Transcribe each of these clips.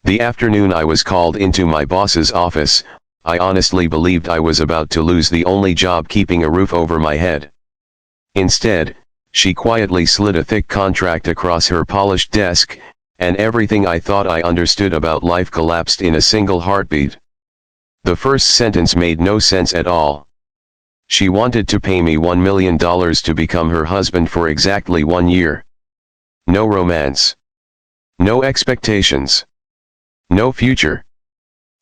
The afternoon I was called into my boss's office, I honestly believed I was about to lose the only job keeping a roof over my head. Instead, she quietly slid a thick contract across her polished desk, and everything I thought I understood about life collapsed in a single heartbeat. The first sentence made no sense at all. She wanted to pay me $1 million to become her husband for exactly 1 year. No romance. No expectations. No future.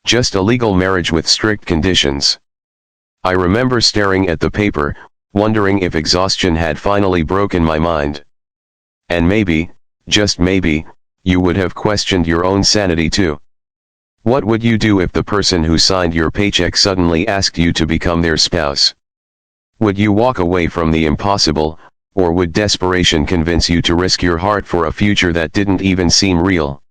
Just a legal marriage with strict conditions. I remember staring at the paper, wondering if exhaustion had finally broken my mind. And maybe, just maybe, you would have questioned your own sanity too. What would you do if the person who signed your paycheck suddenly asked you to become their spouse? Would you walk away from the impossible, or would desperation convince you to risk your heart for a future that didn't even seem real?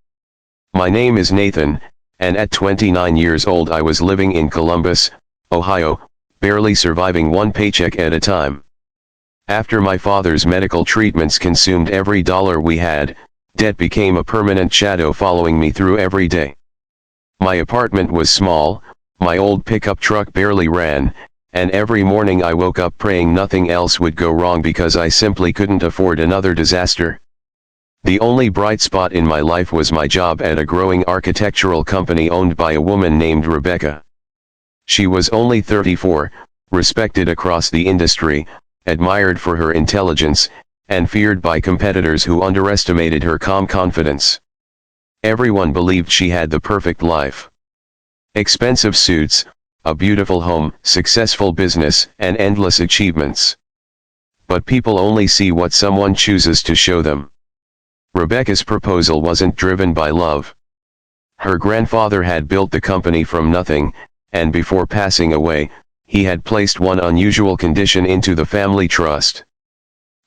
My name is Nathan, and at 29 years old I was living in Columbus, Ohio, barely surviving one paycheck at a time. After my father's medical treatments consumed every dollar we had, debt became a permanent shadow following me through every day. My apartment was small, my old pickup truck barely ran, and every morning I woke up praying nothing else would go wrong because I simply couldn't afford another disaster. The only bright spot in my life was my job at a growing architectural company owned by a woman named Rebecca. She was only 34, respected across the industry, admired for her intelligence, and feared by competitors who underestimated her calm confidence. Everyone believed she had the perfect life. Expensive suits, a beautiful home, successful business, and endless achievements. But people only see what someone chooses to show them. Rebecca's proposal wasn't driven by love. Her grandfather had built the company from nothing, and before passing away, he had placed one unusual condition into the family trust.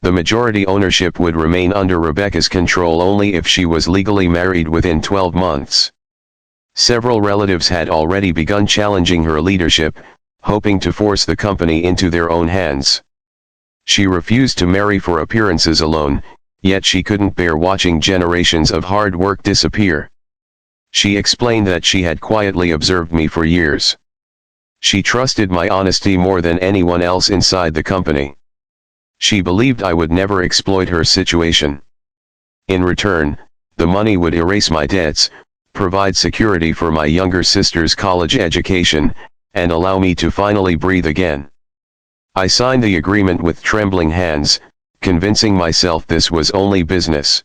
The majority ownership would remain under Rebecca's control only if she was legally married within 12 months. Several relatives had already begun challenging her leadership, hoping to force the company into their own hands. She refused to marry for appearances alone, yet she couldn't bear watching generations of hard work disappear. She explained that she had quietly observed me for years. She trusted my honesty more than anyone else inside the company. She believed I would never exploit her situation. In return, the money would erase my debts, provide security for my younger sister's college education, and allow me to finally breathe again. I signed the agreement with trembling hands, convincing myself this was only business.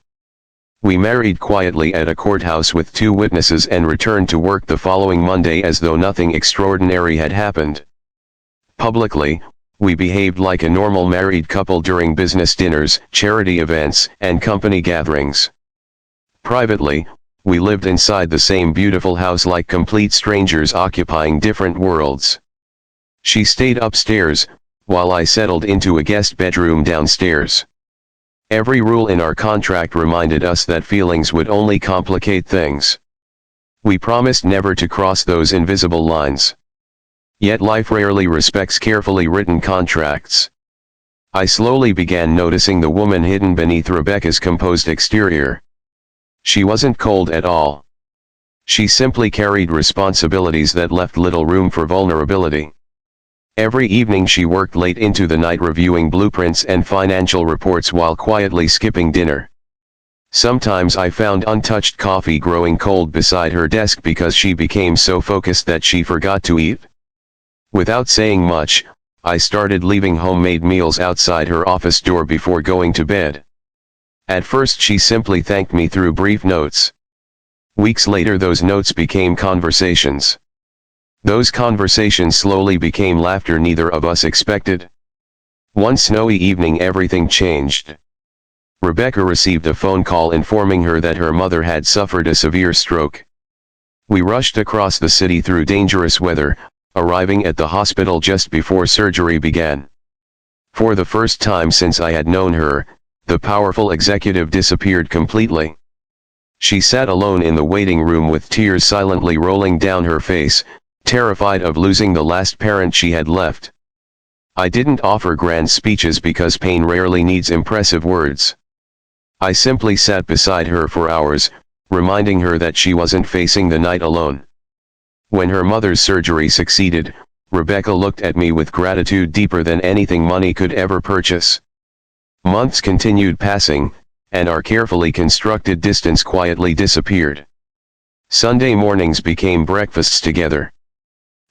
We married quietly at a courthouse with 2 witnesses and returned to work the following Monday as though nothing extraordinary had happened. Publicly, we behaved like a normal married couple during business dinners, charity events, and company gatherings. Privately, we lived inside the same beautiful house like complete strangers occupying different worlds. She stayed upstairs, while I settled into a guest bedroom downstairs. Every rule in our contract reminded us that feelings would only complicate things. We promised never to cross those invisible lines. Yet life rarely respects carefully written contracts. I slowly began noticing the woman hidden beneath Rebecca's composed exterior. She wasn't cold at all. She simply carried responsibilities that left little room for vulnerability. Every evening she worked late into the night reviewing blueprints and financial reports while quietly skipping dinner. Sometimes I found untouched coffee growing cold beside her desk because she became so focused that she forgot to eat. Without saying much, I started leaving homemade meals outside her office door before going to bed. At first she simply thanked me through brief notes. Weeks later those notes became conversations. Those conversations slowly became laughter neither of us expected. One snowy evening everything changed. Rebecca received a phone call informing her that her mother had suffered a severe stroke. We rushed across the city through dangerous weather, arriving at the hospital just before surgery began. For the first time since I had known her, the powerful executive disappeared completely. She sat alone in the waiting room with tears silently rolling down her face, terrified of losing the last parent she had left. I didn't offer grand speeches because pain rarely needs impressive words. I simply sat beside her for hours, reminding her that she wasn't facing the night alone. When her mother's surgery succeeded, Rebecca looked at me with gratitude deeper than anything money could ever purchase. Months continued passing, and our carefully constructed distance quietly disappeared. Sunday mornings became breakfasts together.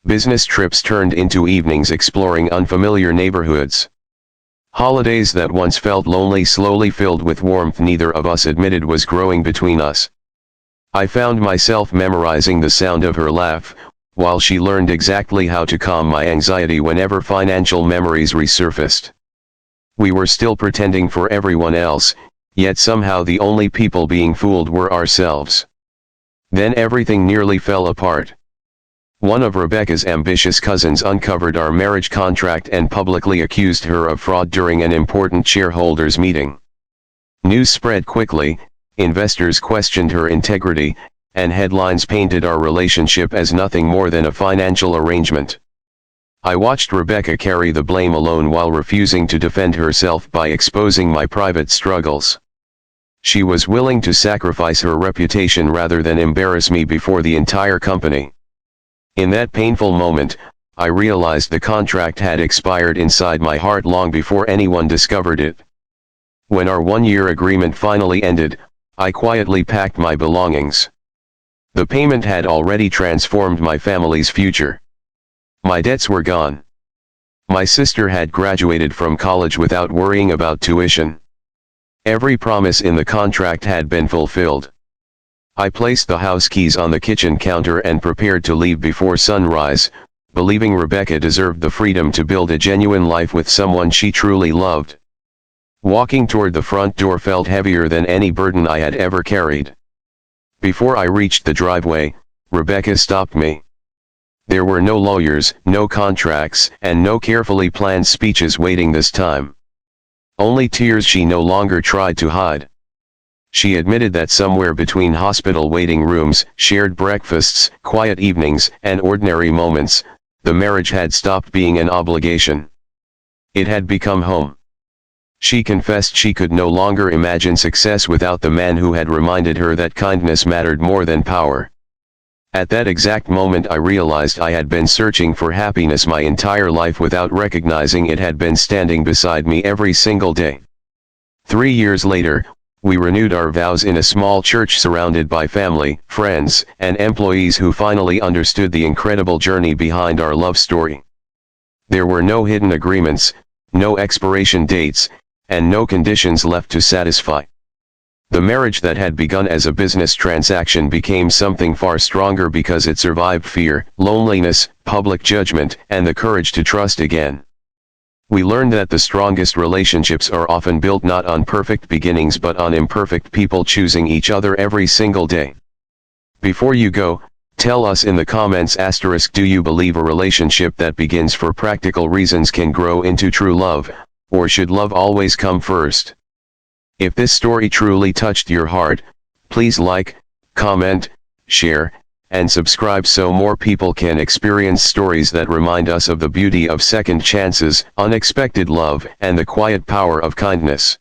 Business trips turned into evenings exploring unfamiliar neighborhoods. Holidays that once felt lonely slowly filled with warmth neither of us admitted was growing between us. I found myself memorizing the sound of her laugh, while she learned exactly how to calm my anxiety whenever financial memories resurfaced. We were still pretending for everyone else, yet somehow the only people being fooled were ourselves. Then everything nearly fell apart. One of Rebecca's ambitious cousins uncovered our marriage contract and publicly accused her of fraud during an important shareholders' meeting. News spread quickly, investors questioned her integrity, and headlines painted our relationship as nothing more than a financial arrangement. I watched Rebecca carry the blame alone while refusing to defend herself by exposing my private struggles. She was willing to sacrifice her reputation rather than embarrass me before the entire company. In that painful moment, I realized the contract had expired inside my heart long before anyone discovered it. When our one-year agreement finally ended, I quietly packed my belongings. The payment had already transformed my family's future. My debts were gone. My sister had graduated from college without worrying about tuition. Every promise in the contract had been fulfilled. I placed the house keys on the kitchen counter and prepared to leave before sunrise, believing Rebecca deserved the freedom to build a genuine life with someone she truly loved. Walking toward the front door felt heavier than any burden I had ever carried. Before I reached the driveway, Rebecca stopped me. There were no lawyers, no contracts, and no carefully planned speeches waiting this time. Only tears she no longer tried to hide. She admitted that somewhere between hospital waiting rooms, shared breakfasts, quiet evenings, and ordinary moments, the marriage had stopped being an obligation. It had become home. She confessed she could no longer imagine success without the man who had reminded her that kindness mattered more than power. At that exact moment I realized I had been searching for happiness my entire life without recognizing it had been standing beside me every single day. 3 years later, we renewed our vows in a small church surrounded by family, friends, and employees who finally understood the incredible journey behind our love story. There were no hidden agreements, no expiration dates, and no conditions left to satisfy. The marriage that had begun as a business transaction became something far stronger because it survived fear, loneliness, public judgment, and the courage to trust again. We learned that the strongest relationships are often built not on perfect beginnings but on imperfect people choosing each other every single day. Before you go, tell us in the comments *, do you believe a relationship that begins for practical reasons can grow into true love, or should love always come first? If this story truly touched your heart, please like, comment, share, and subscribe so more people can experience stories that remind us of the beauty of second chances, unexpected love, and the quiet power of kindness.